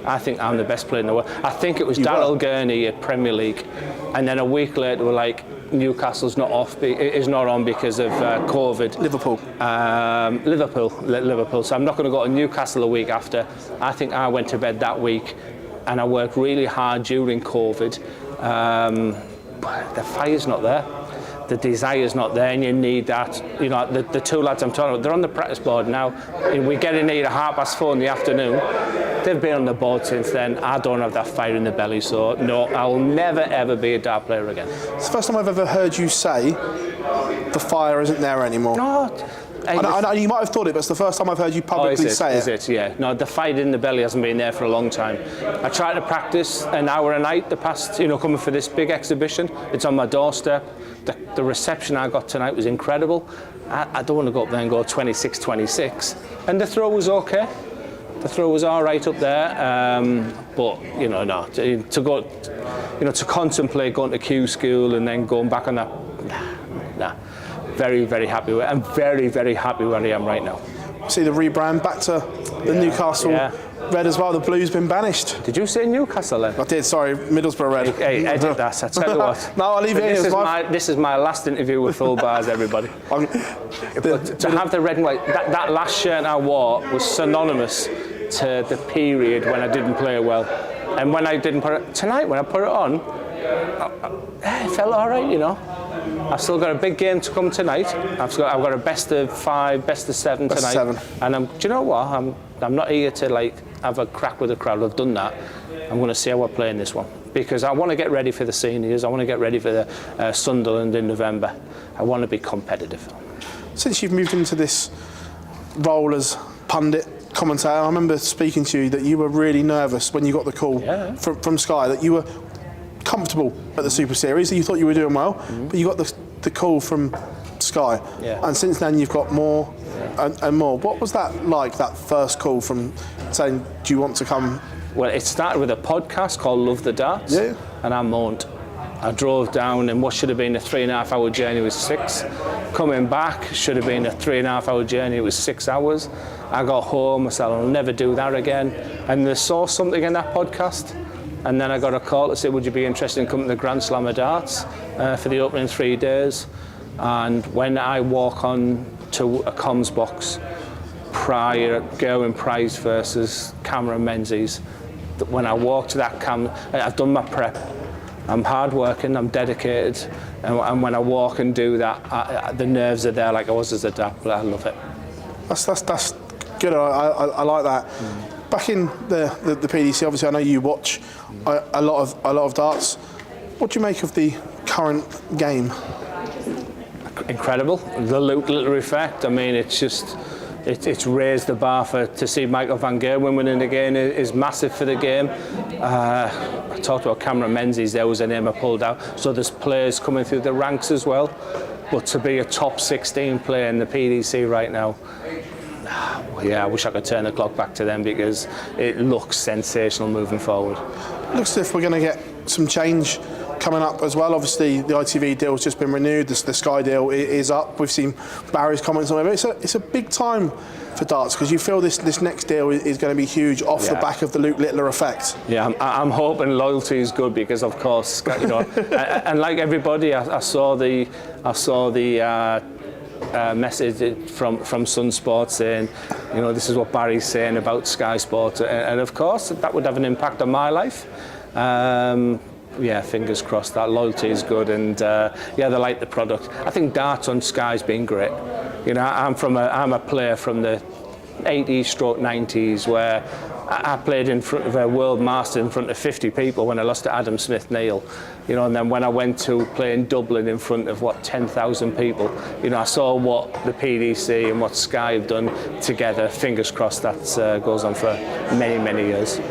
I think I'm the best player in the world. I think it was Darryl Gurney at Premier League, and then a week later we're like, Newcastle's not off, is not on because of COVID. Liverpool. So I'm not going to go to Newcastle a week after. I think I went to bed that week, and I worked really hard during COVID. But the fire's not there. The desire's not there, and you need that. You know, the two lads I'm talking about, they're on the practice board now. We get in here at 4:30 in the afternoon. They've been on the board since then. I don't have that fire in the belly, so no, I'll never ever be a dart player again. It's the first time I've ever heard you say the fire isn't there anymore. No. I know you might have thought it, but it's the first time I've heard you publicly say it. Is it? Yeah. No, the fire in the belly hasn't been there for a long time. I try to practice an hour a night the past, coming for this big exhibition. It's on my doorstep. The reception I got tonight was incredible. I don't want to go up there and go 26-26. And the throw was okay. The throw was all right up there, but no, to go, to contemplate going to Q school and then going back on that, nah. Very, very happy with it. I'm very, very happy where I am right now. See the rebrand back to the Newcastle red as well. The blue's been banished. Did you say Newcastle then? I did. Sorry, Middlesbrough red. Hey, edit that. I tell you what. No, I'll leave it in. This is my last interview with Full Bars, everybody. To have the red and white, that last shirt I wore was synonymous to the period when I didn't play well, and when I didn't put it tonight, when I put it on, it felt all right, I've still got a big game to come tonight. I've got a best of 5, best of 7 tonight. And do you know what? I'm not here to have a crack with the crowd. I've done that. I'm going to see how we're playing this one, because I want to get ready for the seniors. I want to get ready for the Sunderland in November. I want to be competitive. Since you've moved into this role as pundit, commentator, I remember speaking to you that you were really nervous when you got the call from Sky, that you were comfortable at the Super Series, that you thought you were doing well, but you got the call from Sky, and since then you've got more and more. What was that like, that first call from saying, do you want to come? Well, it started with a podcast called Love the Darts, and I moaned. I drove down, and what should have been a 3.5-hour journey was 6. Coming back should have been a 3.5-hour journey, it was 6 hours. I got home, I said I'll never do that again, and they saw something in that podcast. And then I got a call to say, would you be interested in coming to the Grand Slam of Darts for the opening 3 days? And when I walk on to a comms box prior, Gerwin Price versus Cameron Menzies, when I walk to that I've done my prep. I'm hard working, I'm dedicated, and when I walk and do that, the nerves are there like I was as a dart player. I love it. That's good. I like that. Back in the PDC, obviously I know you watch a lot of darts. What do you make of the current game? Incredible. The Luke Littler effect. I mean, it's raised the bar to see Michael van Gerwen winning again is massive for the game. I talked about Cameron Menzies, there was a name I pulled out. So there's players coming through the ranks as well. But to be a top 16 player in the PDC right now, I wish I could turn the clock back to them, because it looks sensational moving forward. Looks as if we're going to get some change coming up as well. Obviously, the ITV deal's just been renewed. The Sky deal is up. We've seen Barry's comments on it. It's a big time for darts, because you feel this next deal is going to be huge off the back of the Luke Littler effect. Yeah, I'm hoping loyalty is good, because of course, and like everybody, I saw the message from Sun Sports saying, this is what Barry's saying about Sky Sports, and of course that would have an impact on my life. Fingers crossed. That loyalty is good, and they like the product. I think darts on Sky's been great. I'm a player from the 80s/90s where I played in front of a World Master in front of 50 people when I lost to Adam Smith-Neil. And then when I went to play in Dublin in front of 10,000 people, I saw what the PDC and what Sky have done together. Fingers crossed that goes on for many, many years.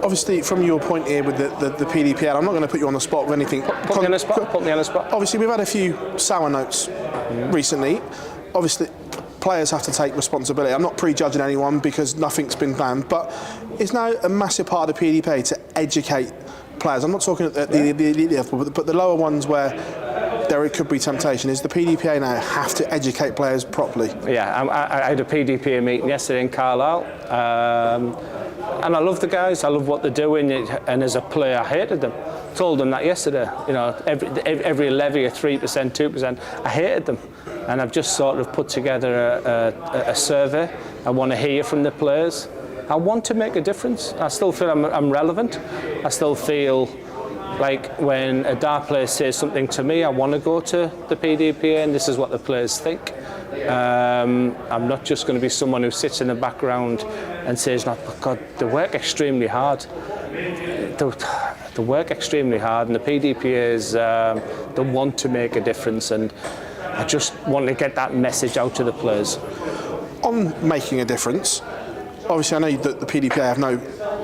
Obviously, from your point here with the PDPL, I'm not going to put you on the spot with anything. Put me on the spot. Obviously, we've had a few sour notes recently. Obviously, players have to take responsibility. I'm not prejudging anyone, because nothing's been banned, but it's now a massive part of the PDPA to educate players. I'm not talking at the elite level, but the lower ones where there could be temptation. Is the PDPA now have to educate players properly? Yeah, I had a PDPA meeting yesterday in Carlisle. And I love the guys. I love what they're doing. And as a player, I hated them. Told them that yesterday. You know, every levy of 3%, 2%, I hated them. And I've just sort of put together a survey. I want to hear from the players. I want to make a difference. I still feel I'm relevant. I still feel like when a DA player says something to me, I want to go to the Pdpa, and this is what the players think. I'm not just going to be someone who sits in the background and says, "No, God, they work extremely hard." They work extremely hard, and the Pdpas they want to make a difference, and I just want to get that message out to the players. On making a difference, obviously I know that the Pdpa have no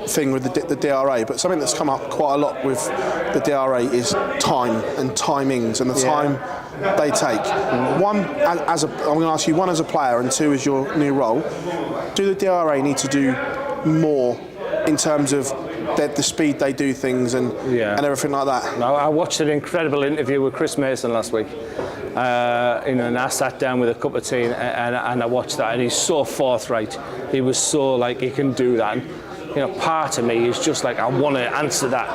thing with the DRA, but something that's come up quite a lot with the DRA is time and timings and the time they take. One, I'm going to ask you, one as a player and two as your new role, do the DRA need to do more in terms of the speed they do things and everything like that? No, I watched an incredible interview with Chris Mason last week. And I sat down with a cup of tea and I watched that, and he's so forthright. He was so like, he can do that. And, you know, part of me is just like, I want to answer that.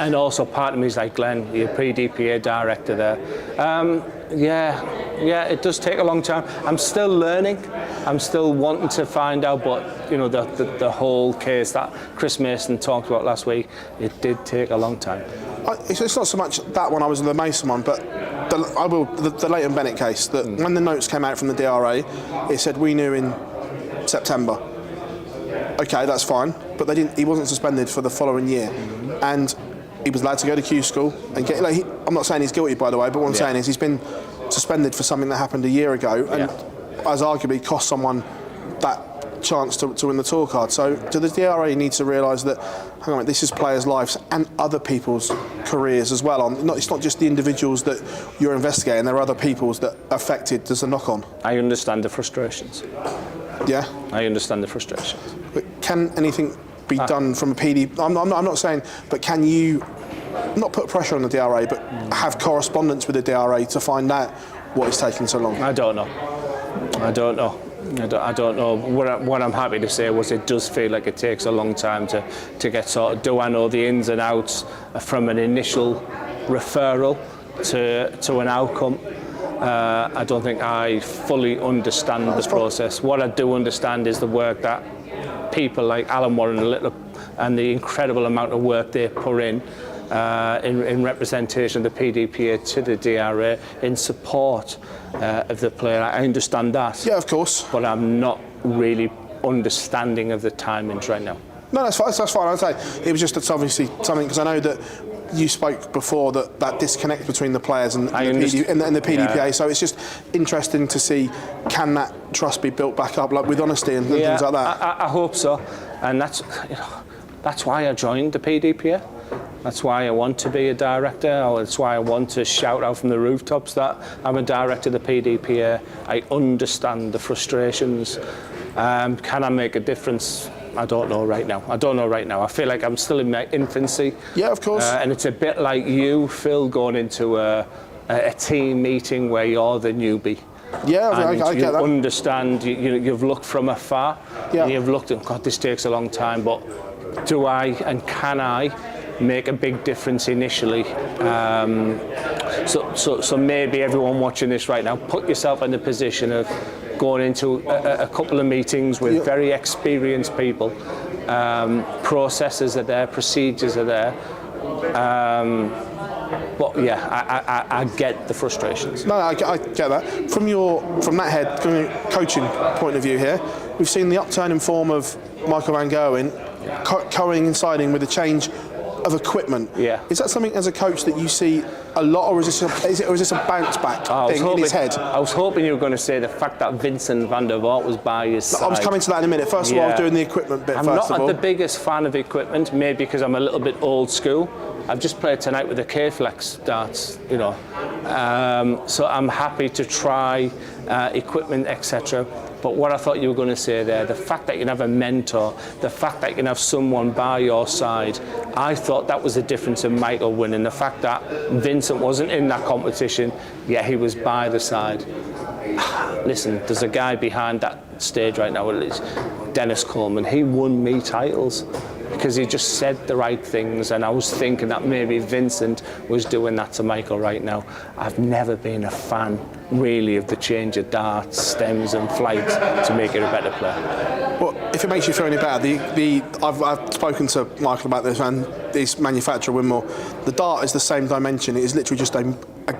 And also part of me is like, Glenn, you're Pdpa director there. It does take a long time. I'm still learning. I'm still wanting to find out, but you know, the whole case that Chris Mason talked about last week, it did take a long time. It's not so much that one, I was the Mason one, but the Leighton Bennett case, that when the notes came out from the DRA, it said we knew in September. Okay, that's fine, but he wasn't suspended for the following year, and he was allowed to go to Q school and get. Like, I'm not saying he's guilty, by the way, but what I'm saying is he's been suspended for something that happened a year ago, and has arguably cost someone that chance to win the tour card. So do the DRA need to realise that, hang on, this is players' lives and other people's careers as well. It's not just the individuals that you're investigating, there are other people's that are affected. There's a knock-on. I understand the frustrations. Yeah? I understand the frustrations. But can anything be done from a PD? I'm not saying, but can you not put pressure on the DRA, but have correspondence with the DRA to find out what is taking so long? I don't know. I don't know. What I'm happy to say was it does feel like it takes a long time to get sorted. Do I know the ins and outs from an initial referral to an outcome? I don't think I fully understand the process. What I do understand is the work that people like Alan Warren and the incredible amount of work they put in representation of the Pdpa to the DRA in support of the player. I understand that. Yeah, of course. But I'm not really understanding of the timings right now. No, that's fine. That's fine. I'd say it was just obviously something, because I know that you spoke before that disconnect between the players and the Pdpa. Yeah. So it's just interesting to see, can that trust be built back up, like with honesty and things like that. I hope so, and that's why I joined the Pdpa. That's why I want to be a director, or that's why I want to shout out from the rooftops that I'm a director of the Pdpa. I understand the frustrations. Can I make a difference? I don't know right now. I feel like I'm still in my infancy. Yeah, of course. And it's a bit like you, Phil, going into a team meeting where you're the newbie. Yeah, I get that. You understand, you've looked from afar, and you've looked and, God, this takes a long time, but do I and can I make a big difference initially? So maybe everyone watching this right now, put yourself in the position of going into a couple of meetings with very experienced people. Processes are there, procedures are there. But yeah, I get the frustrations. No, I get that. From that head coaching point of view here, we've seen the upturn in form of Michael Van Gerwen coinciding with the change of equipment. Yeah. Is that something as a coach that you see a lot, or is this a bounce back thing in his head? I was hoping you were going to say the fact that Vincent van der Vaart was by his side. I was coming to that in a minute. First of all, I was doing the equipment bit. I'm not the biggest fan of equipment, maybe because I'm a little bit old school. I've just played tonight with the K-Flex darts, so I'm happy to try equipment, etc. But what I thought you were going to say there, the fact that you can have a mentor, the fact that you can have someone by your side, I thought that was the difference in Michael winning. The fact that Vincent wasn't in that competition, yet he was by the side. Listen, there's a guy behind that stage right now. Dennis Coleman, he won me titles because he just said the right things, and I was thinking that maybe Vincent was doing that to Michael right now. I've never been a fan really of the change of darts, stems and flights to make it a better player. Well, if it makes you feel any better, I've spoken to Michael about this, and this manufacturer Winmore, the dart is the same dimension. It is literally just a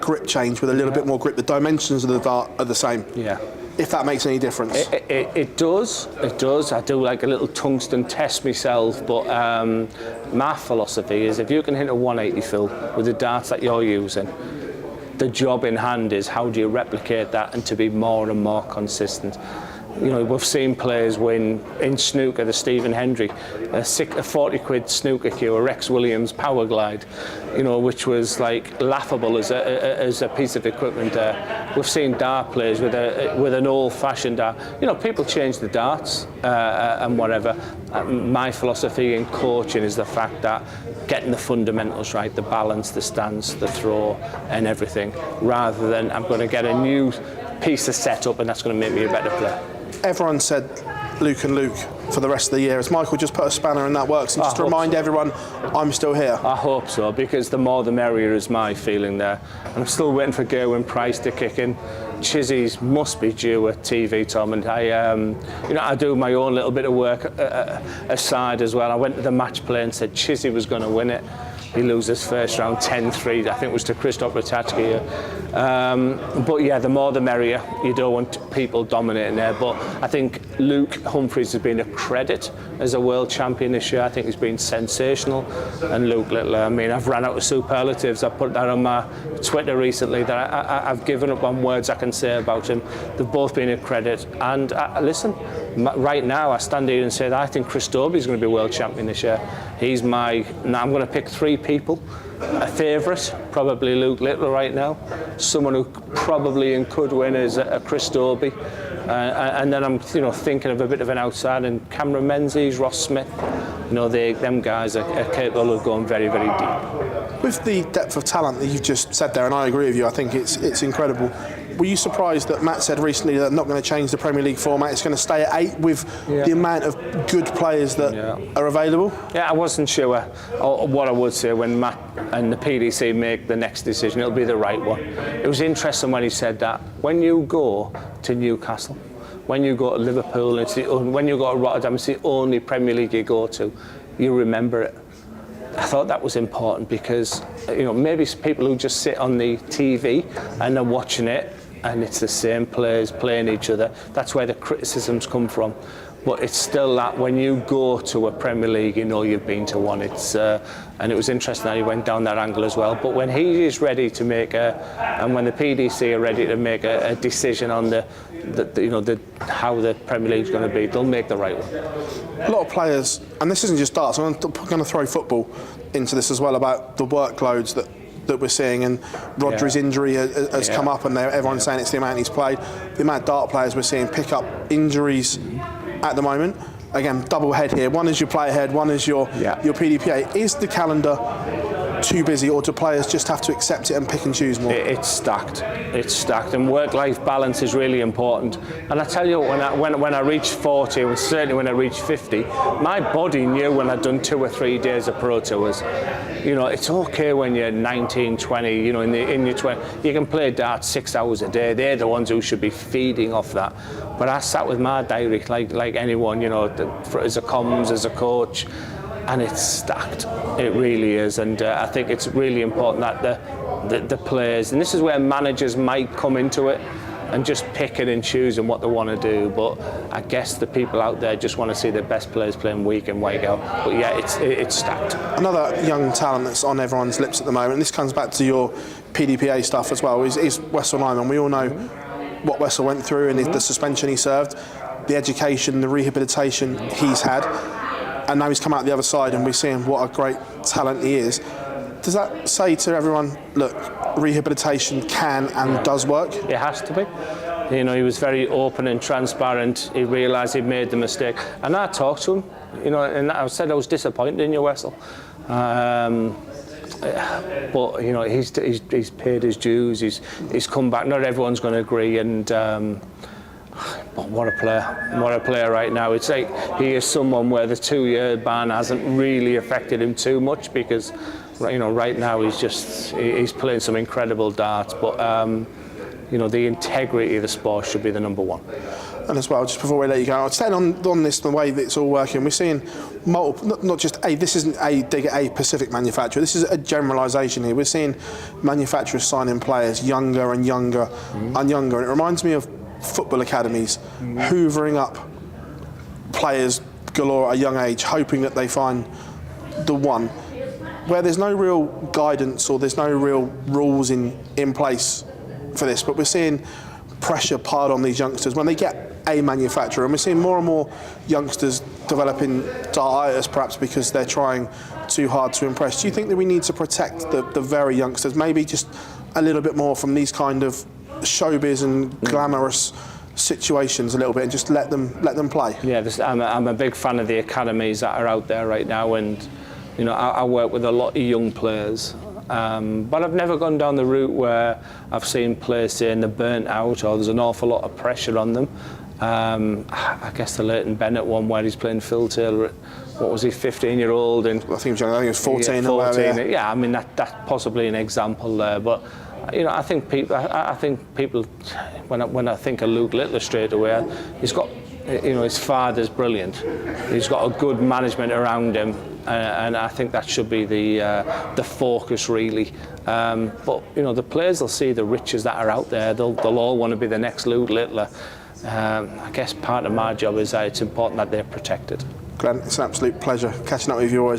grip change with a little bit more grip. The dimensions of the dart are the same. Yeah. If that makes any difference. It does. I do like a little tungsten test myself, but my philosophy is if you can hit a 180 fill with the darts that you're using, the job in hand is how do you replicate that and to be more and more consistent. You know, we've seen players win in snooker, the Stephen Hendry, a 40 quid snooker cue, a Rex Williams power glide, you know, which was like laughable as a piece of equipment. We've seen dart players with an old-fashioned dart. You know, people change the darts and whatever. My philosophy in coaching is the fact that getting the fundamentals right, the balance, the stance, the throw, and everything, rather than I'm going to get a new piece of setup and that's going to make me a better player. Everyone said Luke and Luke for the rest of the year. Has Michael just put a spanner in that works? And just to remind everyone, I'm still here. I hope so, because the more the merrier is my feeling there. I'm still waiting for Gerwyn Price to kick in. Chizzy's must be due a TV tournament. I do my own little bit of work aside as well. I went to the match play and said Chizzy was going to win it. He loses first round 10-3, I think it was to Krzysztof Ratajski. But yeah, the more the merrier. You don't want people dominating there. But I think Luke Humphries has been a credit as a world champion this year. I think he's been sensational. And Luke Littler, I mean, I've run out of superlatives. I put that on my Twitter recently that I've given up on words I can say about him. They've both been a credit. And listen, right now I stand here and say that I think Chris Dobey's going to be world champion this year. He's now I'm going to pick 3 people. A favourite, probably Luke Littler right now. Someone who probably and could win is a Chris Dobey. And then I'm thinking of a bit of an outside, and Cameron Menzies, Ross Smith. You know, them guys are capable of going very, very deep. With the depth of talent that you've just said there, and I agree with you, I think it's incredible. Were you surprised that Matt said recently that they're not going to change the Premier League format? It's going to stay at 8 with the amount of good players that are available? Yeah, I wasn't sure. What I would say, when Matt and the PDC make the next decision, it'll be the right one. It was interesting when he said that. When you go to Newcastle, when you go to Liverpool, when you go to Rotterdam, it's the only Premier League you go to, you remember it. I thought that was important because, maybe people who just sit on the TV and are watching it and it's the same players playing each other, that's where the criticisms come from. But it's still that when you go to a Premier League, you've been to one. And it was interesting that he went down that angle as well. But when he is ready to make and when the PDC are ready to make a decision on how the Premier League's going to be, they'll make the right one. A lot of players, and this isn't just darts, I'm going to throw football into this as well, about the workloads that we're seeing, and Rodri's injury has come up, and everyone's saying it's the amount he's played. The amount of dart players we're seeing pick up injuries at the moment. Again, double head here. One is your player head, one is your PDPA. Is the calendar too busy, or do players just have to accept it and pick and choose more? It's stacked, and work-life balance is really important. And I tell you, when I reached 40, and certainly when I reached 50, my body knew when I'd done 2 or 3 days of Pro Tours. It's okay when you're 19, 20, in your 20, you can play darts 6 hours a day. They're the ones who should be feeding off that. But I sat with my diary like anyone, as a comms, as a coach, and it's stacked. It really is, and I think it's really important that the players, and this is where managers might come into it and just picking and choosing what they want to do. But I guess the people out there just want to see the best players playing week in, week out. But yeah, it's stacked. Another young talent that's on everyone's lips at the moment, and this comes back to your PDPA stuff as well, is Wessel Nyman. We all know what Wessel went through and the suspension he served, the education, the rehabilitation he's had, and now he's come out the other side and we're seeing what a great talent he is. Does that say to everyone, look, rehabilitation can and does work? It has to be. He was very open and transparent. He realised he'd made the mistake. And I talked to him, and I said I was disappointed in you, Wessel. But he's paid his dues. He's come back. Not everyone's going to agree, and But what a player right now. It's like he is someone where the 2-year ban hasn't really affected him too much, because right now he's playing some incredible darts, but the integrity of the sport should be the number one. And as well, just before we let you go, I'd say on this, the way that it's all working, we're seeing multiple, not just this isn't a dig at a specific manufacturer, this is a generalisation here. We're seeing manufacturers signing players younger and younger and younger. And it reminds me of football academies hoovering up players galore at a young age, hoping that they find the one, where there's no real guidance or there's no real rules in place for this. But we're seeing pressure piled on these youngsters when they get a manufacturer, and we're seeing more and more youngsters developing dartitis, perhaps because they're trying too hard to impress. Do you think that we need to protect the very youngsters, maybe just a little bit more from these kind of showbiz and glamorous situations a little bit, and just let them play? Yeah, I'm a big fan of the academies that are out there right now, and I work with a lot of young players. But I've never gone down the route where I've seen players saying they're burnt out or there's an awful lot of pressure on them. I guess the Leighton Bennett one where he's playing Phil Taylor at, what was he, 15-year-old? And I think he was 14. Yeah, 14. Yeah, I mean that's possibly an example there. But I think people, when I think of Luke Littler straight away, he's got, his father's brilliant. He's got a good management around him, and I think that should be the focus really. But the players will see the riches that are out there. They'll all want to be the next Luke Littler. I guess part of my job is that it's important that they're protected. Glenn, it's an absolute pleasure catching up with you always.